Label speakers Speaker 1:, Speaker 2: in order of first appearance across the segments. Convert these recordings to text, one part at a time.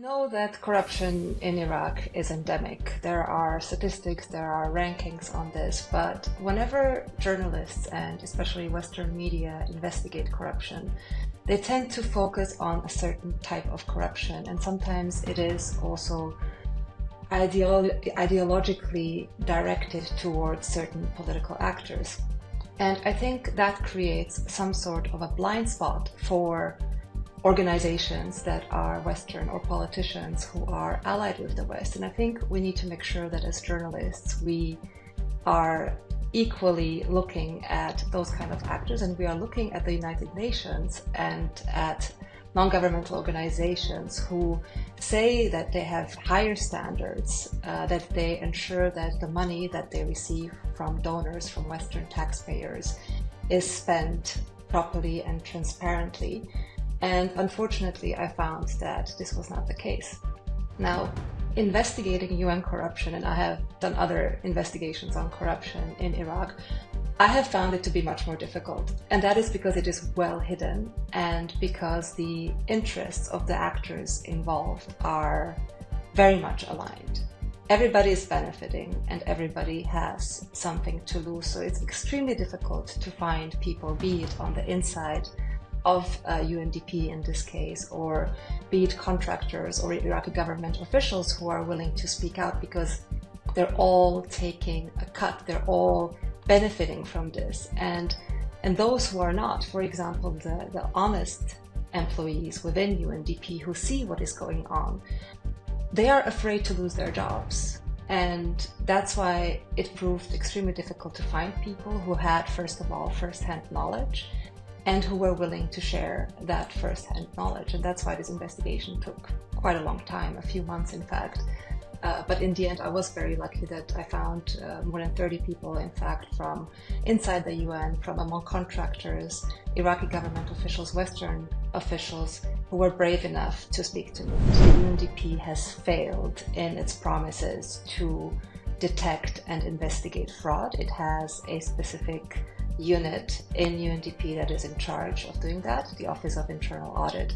Speaker 1: know that corruption in Iraq is endemic. There are statistics, there are rankings on this, but whenever journalists and especially Western media investigate corruption, they tend to focus on a certain type of corruption, and sometimes it is also ideologically directed towards certain political actors. And I think that creates some sort of a blind spot for organizations that are Western or politicians who are allied with the West. And I think we need to make sure that as journalists, we are equally looking at those kind of actors, and we are looking at the United Nations and at non-governmental organizations who say that they have higher standards, that they ensure that the money that they receive from donors, from Western taxpayers, is spent properly and transparently. And unfortunately, I found that this was not the case. Now, investigating UN corruption, and I have done other investigations on corruption in Iraq, I have found it to be much more difficult. And that is because it is well hidden and because the interests of the actors involved are very much aligned. Everybody is benefiting and everybody has something to lose. So it's extremely difficult to find people, be it on the inside of UNDP in this case, or be it contractors or Iraqi government officials who are willing to speak out, because they're all taking a cut, they're all benefiting from this. And those who are not, for example, the honest employees within UNDP who see what is going on, they are afraid to lose their jobs. And that's why it proved extremely difficult to find people who had, first of all, first-hand knowledge and who were willing to share that first-hand knowledge. And that's why this investigation took quite a long time, a few months in fact. But in the end, I was very lucky that I found more than 30 people, in fact, from inside the UN, from among contractors, Iraqi government officials, Western officials, who were brave enough to speak to me. The UNDP has failed in its promises to detect and investigate fraud. It has a specific unit in UNDP that is in charge of doing that, the Office of Internal Audit.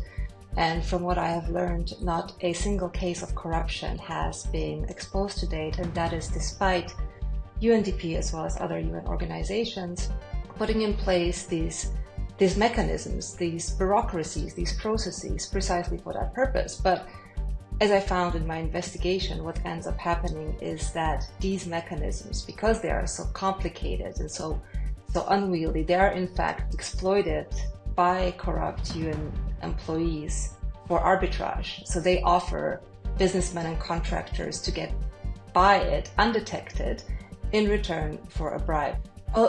Speaker 1: And from what I have learned, not a single case of corruption has been exposed to date, and that is despite UNDP as well as other UN organizations putting in place these mechanisms, these bureaucracies, these processes precisely for that purpose. But as I found in my investigation, what ends up happening is that these mechanisms, because they are so complicated and so unwieldy, they are in fact exploited by corrupt UN employees for arbitrage. So they offer businessmen and contractors to get by it undetected in return for a bribe.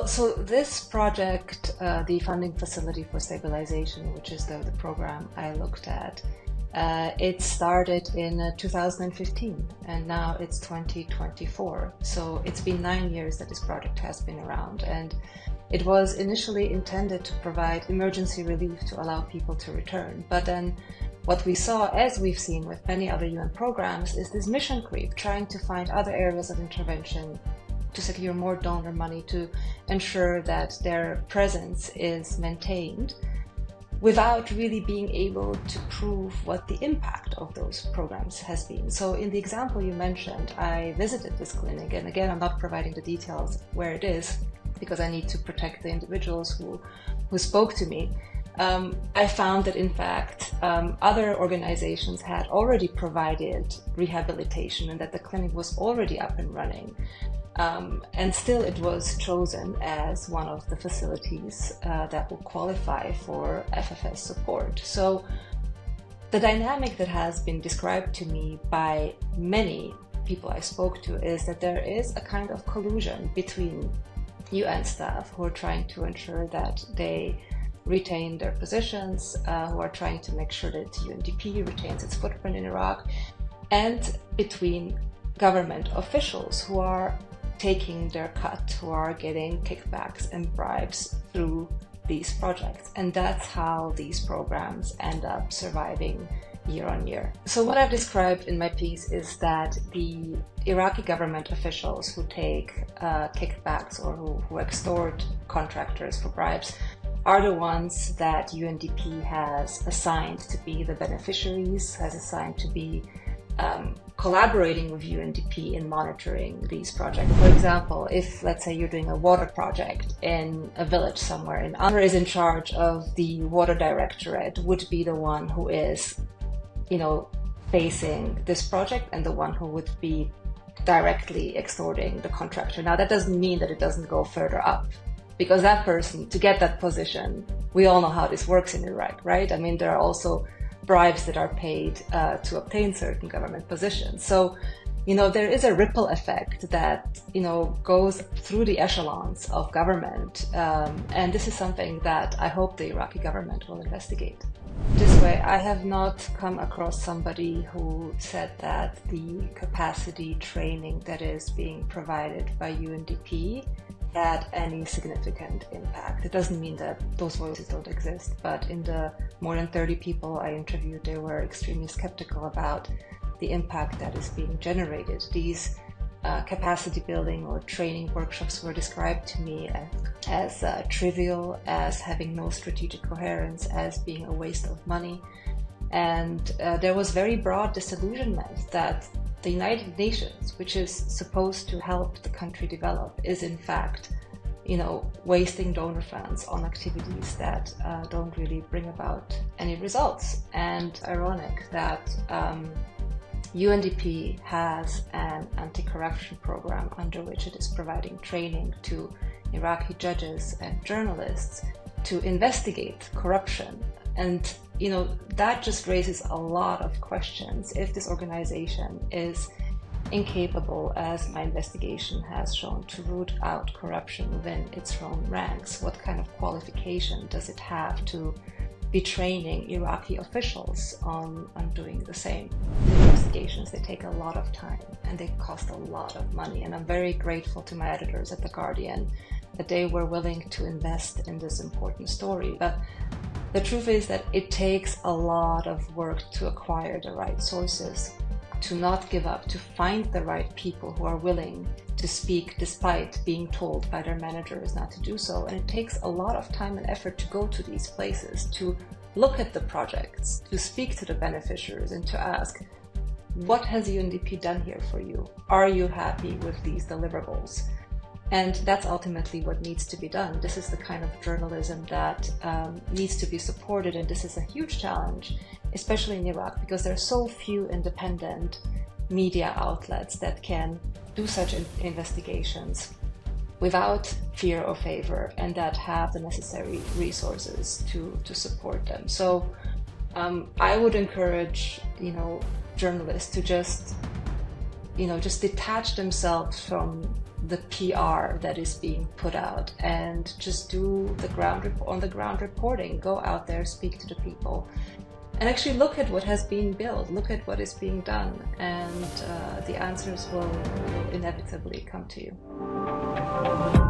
Speaker 1: So this project, the Funding Facility for Stabilization, which is the program I looked at, it started in 2015 and now it's 2024. So it's been 9 years that this project has been around, and it was initially intended to provide emergency relief to allow people to return. But then what we saw, as we've seen with many other UN programs, is this mission creep, trying to find other areas of intervention to secure more donor money, to ensure that their presence is maintained, without really being able to prove what the impact of those programs has been. So in the example you mentioned, I visited this clinic, and again, I'm not providing the details where it is, because I need to protect the individuals who spoke to me. I found that in fact other organizations had already provided rehabilitation and that the clinic was already up and running. And still it was chosen as one of the facilities that will qualify for FFS support. So the dynamic that has been described to me by many people I spoke to is that there is a kind of collusion between UN staff who are trying to ensure that they retain their positions, who are trying to make sure that UNDP retains its footprint in Iraq, and between government officials who are taking their cut, who are getting kickbacks and bribes through these projects. And that's how these programs end up surviving year on year. So what I've described in my piece is that the Iraqi government officials who take kickbacks or who extort contractors for bribes are the ones that UNDP has assigned to be the beneficiaries, has assigned to be collaborating with UNDP in monitoring these projects. For example, if let's say you're doing a water project in a village somewhere, and UNDP is in charge of the water directorate, would be the one who is, facing this project and the one who would be directly extorting the contractor. Now, that doesn't mean that it doesn't go further up, because that person, to get that position, we all know how this works in Iraq, right? I mean, there are also bribes that are paid to obtain certain government positions. So, there is a ripple effect that, goes through the echelons of government. And this is something that I hope the Iraqi government will investigate. This way, I have not come across somebody who said that the capacity training that is being provided by UNDP had any significant impact. It doesn't mean that those voices don't exist, but in the more than 30 people I interviewed, they were extremely skeptical about the impact that is being generated. These capacity building or training workshops were described to me as trivial, as having no strategic coherence, as being a waste of money. And there was very broad disillusionment that the United Nations, which is supposed to help the country develop, is in fact, wasting donor funds on activities that don't really bring about any results. And ironic that UNDP has an anti-corruption program under which it is providing training to Iraqi judges and journalists to investigate corruption. And that just raises a lot of questions. If this organization is incapable, as my investigation has shown, to root out corruption within its own ranks, what kind of qualification does it have to be training Iraqi officials on doing the same? The investigations, they take a lot of time and they cost a lot of money. And I'm very grateful to my editors at the Guardian that they were willing to invest in this important story. But the truth is that it takes a lot of work to acquire the right sources, to not give up, to find the right people who are willing to speak despite being told by their managers not to do so. And it takes a lot of time and effort to go to these places, to look at the projects, to speak to the beneficiaries and to ask, what has UNDP done here for you? Are you happy with these deliverables? And that's ultimately what needs to be done. This is the kind of journalism that needs to be supported, and this is a huge challenge, especially in Iraq, because there are so few independent media outlets that can do such investigations without fear or favor, and that have the necessary resources to support them. So I would encourage, journalists to just detach themselves from the PR that is being put out and just do the ground reporting. Go out there, speak to the people, and actually look at what has been built, look at what is being done, and the answers will inevitably come to you.